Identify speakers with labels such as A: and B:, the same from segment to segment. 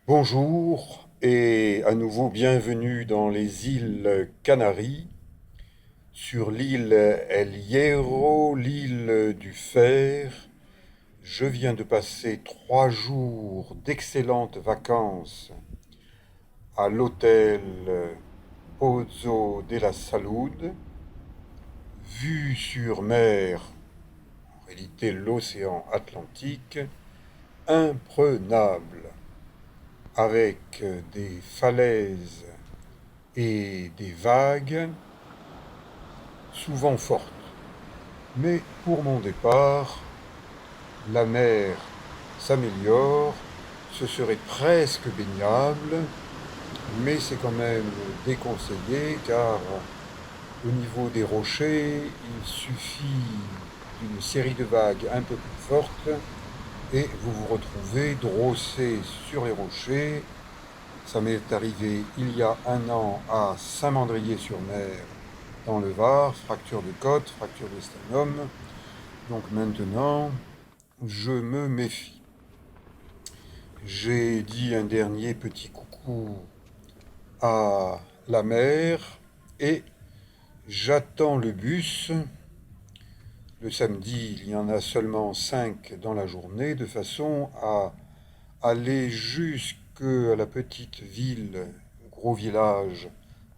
A: Bonjour et à nouveau bienvenue dans les îles Canaries, sur l'île El Hierro, l'île du Fer. Je viens de passer 3 jours d'excellentes vacances à l'hôtel Pozo de la Salud, vue sur mer, en réalité l'océan Atlantique, imprenable, avec des falaises et des vagues souvent fortes. Mais pour mon départ, la mer s'améliore, ce serait presque baignable, mais c'est quand même déconseillé car au niveau des rochers, il suffit d'une série de vagues un peu plus fortes et vous vous retrouvez drossé sur les rochers. Ça m'est arrivé il y a un an à Saint-Mandrier-sur-Mer, dans le Var, fracture de côte, fracture de sternum. Donc maintenant, je me méfie. J'ai dit un dernier petit coucou à la mer et j'attends le bus. Le samedi, il y en a seulement 5 dans la journée, de façon à aller jusqu'à la petite ville, gros village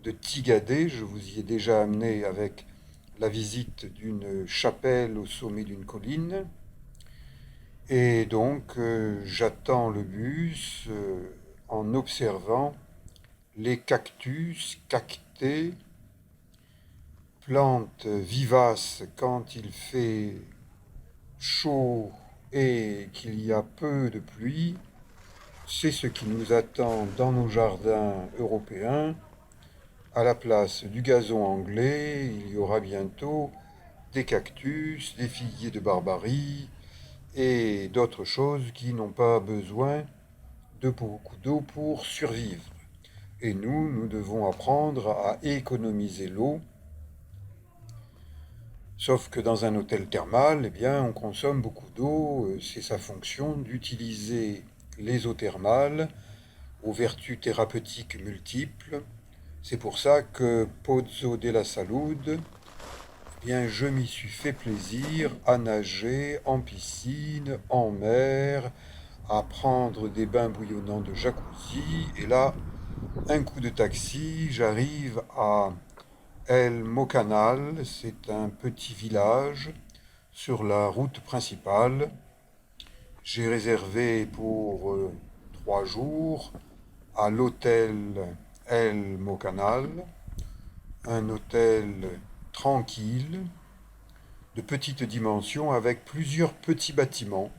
A: de Tigadé. Je vous y ai déjà amené avec la visite d'une chapelle au sommet d'une colline. Et donc, j'attends le bus en observant les cactus, cactées, plantes vivaces quand il fait chaud et qu'il y a peu de pluie. C'est ce qui nous attend dans nos jardins européens. À la place du gazon anglais, il y aura bientôt des cactus, des figuiers de Barbarie et d'autres choses qui n'ont pas besoin de beaucoup d'eau pour survivre. Et nous devons apprendre à économiser l'eau. Sauf que dans un hôtel thermal, eh bien, on consomme beaucoup d'eau. C'est sa fonction d'utiliser les eaux thermales aux vertus thérapeutiques multiples. C'est pour ça que Pozo de la Salud, eh bien, je m'y suis fait plaisir à nager en piscine, en mer, à prendre des bains bouillonnants de jacuzzi. Et là, un coup de taxi, j'arrive à El Mocanal. C'est un petit village sur la route principale. J'ai réservé pour 3 jours à l'hôtel El Mocanal, un hôtel tranquille, de petite dimension, avec plusieurs petits bâtiments,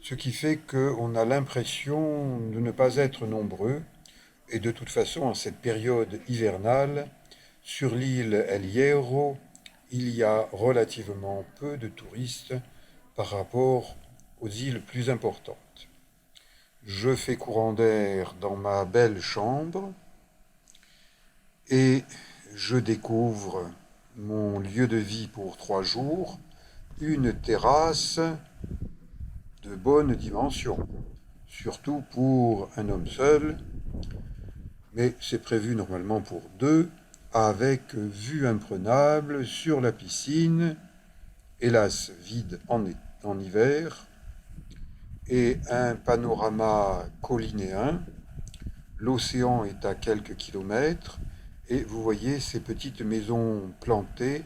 A: ce qui fait qu'on a l'impression de ne pas être nombreux. Et de toute façon, en cette période hivernale, sur l'île El Hierro, il y a relativement peu de touristes par rapport aux îles plus importantes. Je fais courant d'air dans ma belle chambre et je découvre mon lieu de vie pour 3 jours, une terrasse de bonne dimension, surtout pour un homme seul, mais c'est prévu normalement pour deux, avec vue imprenable sur la piscine, hélas vide en hiver, et un panorama collinéen. L'océan est à quelques kilomètres, et vous voyez ces petites maisons plantées.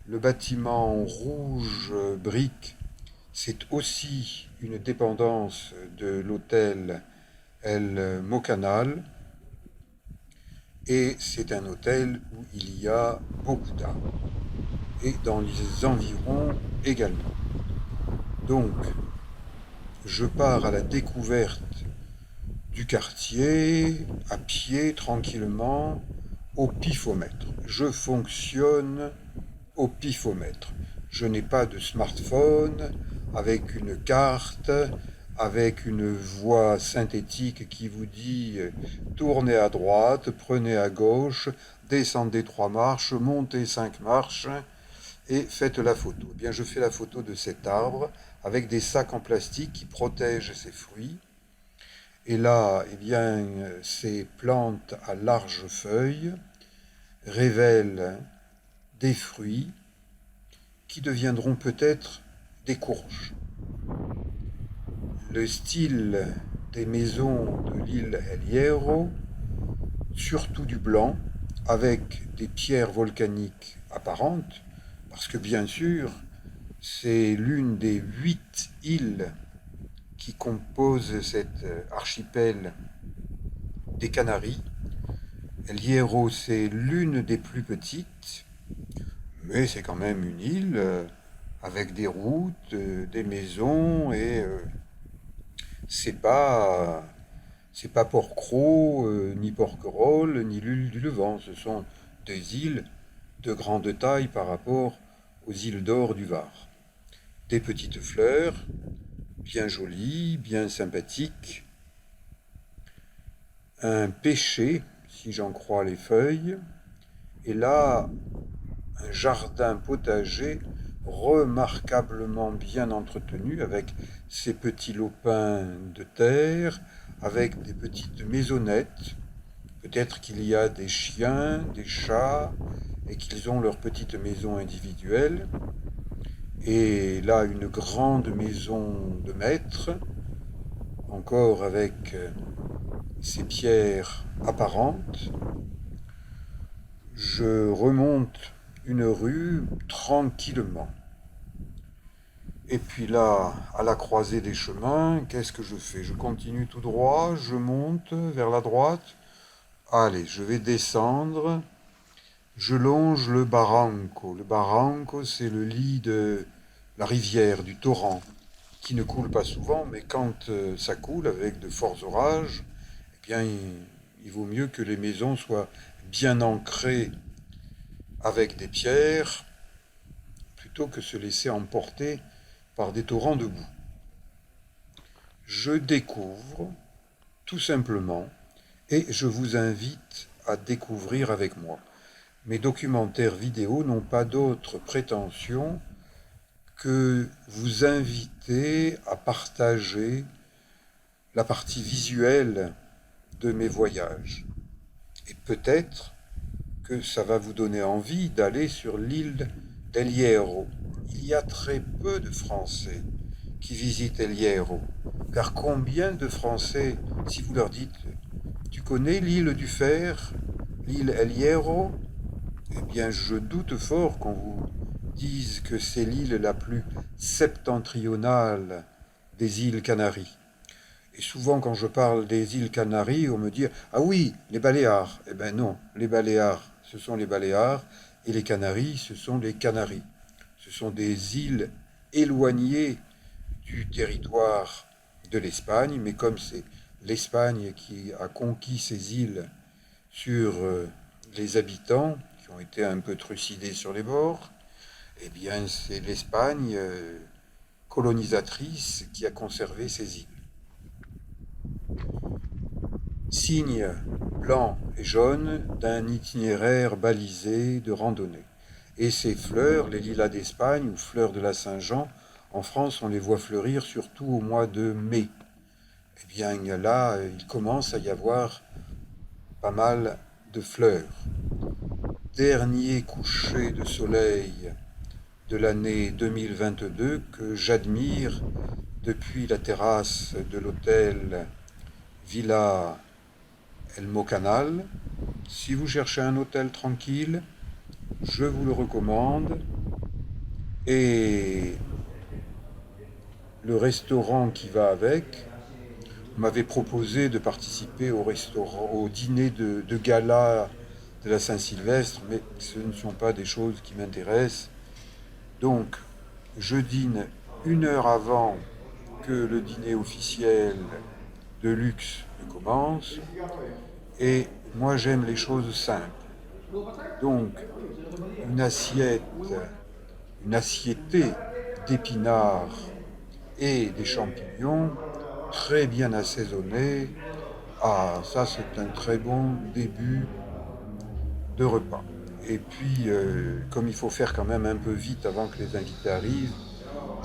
A: Le bâtiment rouge brique, c'est aussi une dépendance de l'hôtel El Mocanal, et c'est un hôtel où il y a beaucoup d'arbres, et dans les environs également. Donc, je pars à la découverte du quartier, à pied, tranquillement, au pifomètre. Je fonctionne au pifomètre. Je n'ai pas de smartphone avec une carte, avec une voix synthétique qui vous dit tournez à droite, prenez à gauche, descendez 3 marches, montez 5 marches et faites la photo. Eh bien, je fais la photo de cet arbre avec des sacs en plastique qui protègent ses fruits. Et là, eh bien, ces plantes à larges feuilles révèlent des fruits qui deviendront peut-être des courges. Le style des maisons de l'île El Hierro, surtout du blanc, avec des pierres volcaniques apparentes, parce que bien sûr, c'est l'une des 8 îles qui composent cet archipel des Canaries. El Hierro, c'est l'une des plus petites, mais c'est quand même une île avec des routes, des maisons, et c'est pas c'est pas Port-Cros, ni Porquerolles, ni l'île du Levant. Ce sont des îles de grande taille par rapport aux îles d'Or du Var. Des petites fleurs, bien jolies, bien sympathiques. Un pêcher, si j'en crois les feuilles. Et là, un jardin potager remarquablement bien entretenu avec ses petits lopins de terre, avec des petites maisonnettes. Peut-être qu'il y a des chiens, des chats, et qu'ils ont leur petite maison individuelle. Et là, une grande maison de maître, encore avec ses pierres apparentes. Je remonte une rue tranquillement. Et puis là, à la croisée des chemins, qu'est-ce que je fais? Je continue tout droit, je monte vers la droite. Allez, je vais descendre. Je longe le Barranco. Le Barranco, c'est le lit de la rivière, du torrent, qui ne coule pas souvent, mais quand ça coule avec de forts orages, eh bien, il vaut mieux que les maisons soient bien ancrées avec des pierres, plutôt que se laisser emporter par des torrents de boue. Je découvre, tout simplement, et je vous invite à découvrir avec moi. Mes documentaires vidéo n'ont pas d'autre prétention que vous inviter à partager la partie visuelle de mes voyages. Et peut-être que ça va vous donner envie d'aller sur l'île d'El Hierro. Il y a très peu de Français qui visitent El Hierro. Car combien de Français, si vous leur dites « Tu connais l'île du Fer, l'île El Hierro ?» Eh bien, je doute fort qu'on vous dise que c'est l'île la plus septentrionale des îles Canaries. Et souvent, quand je parle des îles Canaries, on me dit « Ah oui, les Baléares !» Eh bien non, les Baléares, ce sont les Baléares, et les Canaries, ce sont les Canaries. Ce sont des îles éloignées du territoire de l'Espagne, mais comme c'est l'Espagne qui a conquis ces îles sur les habitants, qui ont été un peu trucidés sur les bords, eh bien c'est l'Espagne colonisatrice qui a conservé ces îles. Signe blanc et jaune d'un itinéraire balisé de randonnée. Et ces fleurs, les lilas d'Espagne ou fleurs de la Saint-Jean, en France, on les voit fleurir surtout au mois de mai. Eh bien là, il commence à y avoir pas mal de fleurs. Dernier coucher de soleil de l'année 2022 que j'admire depuis la terrasse de l'hôtel Villa El Mocanal. Si vous cherchez un hôtel tranquille, je vous le recommande. Et le restaurant qui va avec m'avait proposé de participer au dîner de gala de la Saint-Sylvestre, mais ce ne sont pas des choses qui m'intéressent. Donc, je dîne 1 heure avant que le dîner officiel de luxe ne commence, et moi j'aime les choses simples. Donc, une assiétée d'épinards et des champignons, très bien assaisonnés. Ah, ça c'est un très bon début de repas. Et puis, comme il faut faire quand même un peu vite avant que les invités arrivent,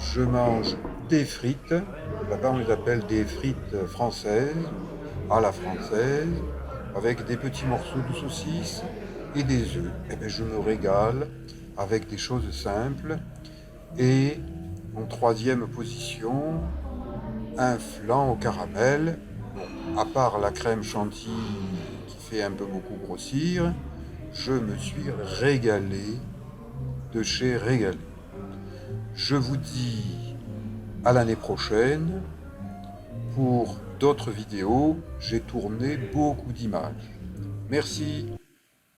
A: je mange des frites. Là-bas, on les appelle des frites françaises, à la française, avec des petits morceaux de saucisse et des œufs. Et bien, je me régale avec des choses simples. Et en troisième position, un flan au caramel. Bon, à part la crème chantilly qui fait un peu beaucoup grossir, je me suis régalé de chez Régalé. Je vous dis à l'année prochaine pour d'autres vidéos. J'ai tourné beaucoup d'images. Merci.